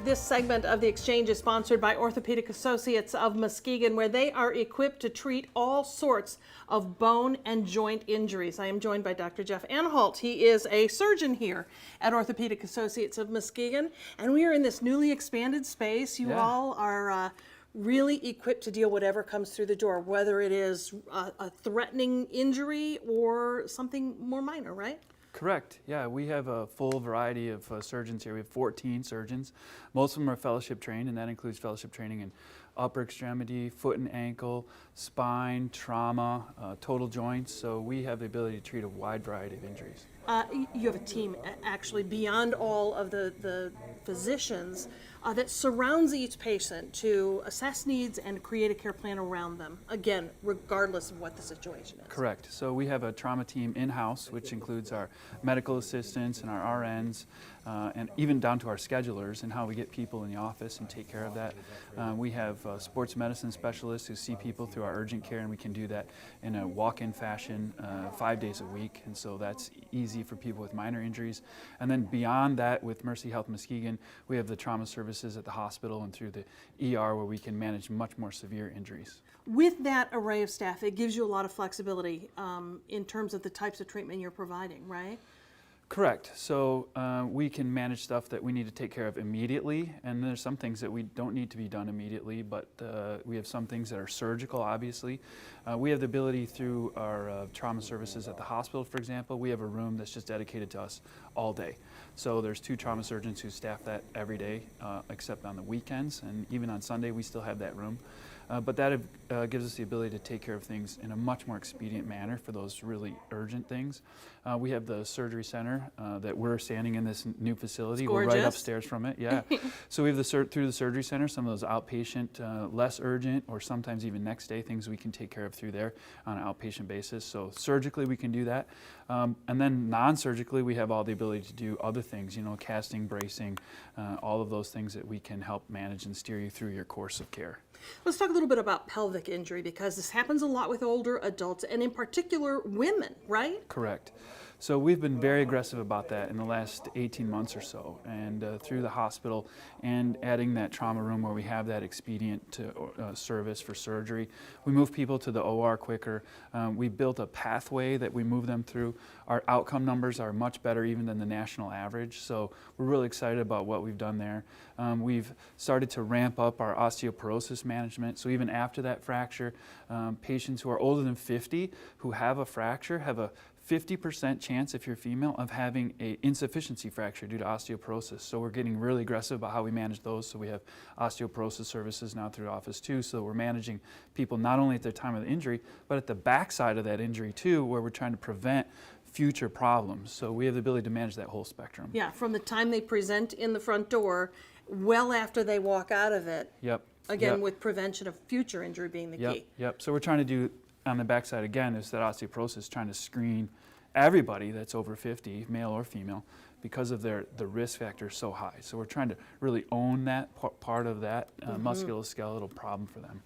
This segment of the Exchange is sponsored by Orthopaedic Associates of Muskegon, where they are equipped to treat all sorts of bone and joint injuries. I am joined by Dr. Jeff Anhalt. He is a surgeon here at Orthopaedic Associates of Muskegon, and we are in this newly expanded space. You all are really equipped to deal whatever comes through the door, whether it is a threatening injury or something more minor, right? Correct. Yeah, we have a full variety of surgeons here. We have 14 surgeons. Most of them are fellowship trained, and that includes fellowship training in upper extremity, foot and ankle, spine, trauma, total joints. So we have the ability to treat a wide variety of injuries. You have a team actually beyond all of the physicians that surrounds each patient to assess needs and create a care plan around them, again, regardless of what the situation is. Correct. So we have a trauma team in-house, which includes our medical assistants and our RNs, and even down to our schedulers and how we get people in the office and take care of that. We have sports medicine specialists who see people through our urgent care, and we can do that in a walk-in fashion 5 days a week, and so that's easy for people with minor injuries. And then beyond that, with Mercy Health Muskegon, we have the trauma services at the hospital and through the ER where we can manage much more severe injuries. With that array of staff, it gives you a lot of flexibility in terms of the types of treatment you're providing, right? Correct. So we can manage stuff that we need to take care of immediately, and there's some things that we don't need to be done immediately, but we have some things that are surgical, obviously. We have the ability through our trauma services at the hospital, for example. We have a room that's just dedicated to us all day. So there's 2 trauma surgeons who staff that every day, except on the weekends, and even on Sunday we still have that room. But that gives us the ability to take care of things in a much more expedient manner for those really urgent things. We have the surgery center that we're standing in this new facility. We're right upstairs from it. Yeah. So we have through the surgery center some of those outpatient, less urgent, or sometimes even next day things we can take care of through there on an outpatient basis. So surgically we can do that. And then non-surgically we have all the ability to do other things, you know, casting, bracing, all of those things that we can help manage and steer you through your course of care. Let's talk a little bit about pelvic injury, because this happens a lot with older adults and in particular women, right? Correct. So we've been very aggressive about that in the last 18 months or so, and through the hospital and adding that trauma room where we have that expedient service for surgery. We move people to the OR quicker. We built a pathway that we move them through. Our outcome numbers are much better even than the national average, so we're really excited about what we've done there. We've started to ramp up our osteoporosis management, so even after that fracture, patients who are older than 50 who have a fracture have a 50% chance, if you're female, of having an insufficiency fracture due to osteoporosis. So we're getting really aggressive about how we manage those. So we have osteoporosis services now through office too. So we're managing people not only at the time of the injury, but at the backside of that injury too, where we're trying to prevent future problems. So we have the ability to manage that whole spectrum. Yeah, from the time they present in the front door, well after they walk out of it. Yep. Again, with prevention of future injury being the key. Yep. So we're trying to do on the backside again is that osteoporosis, trying to screen everybody that's over 50, male or female, because of the risk factor is so high. So we're trying to really own that part of that musculoskeletal problem for them.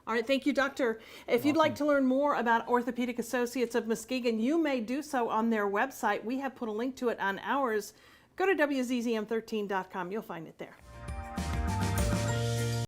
All right, thank you, Doctor. If you'd like to learn more about Orthopaedic Associates of Muskegon, you may do so on their website. We have put a link to it on ours. Go to WZZM13.com. You'll find it there.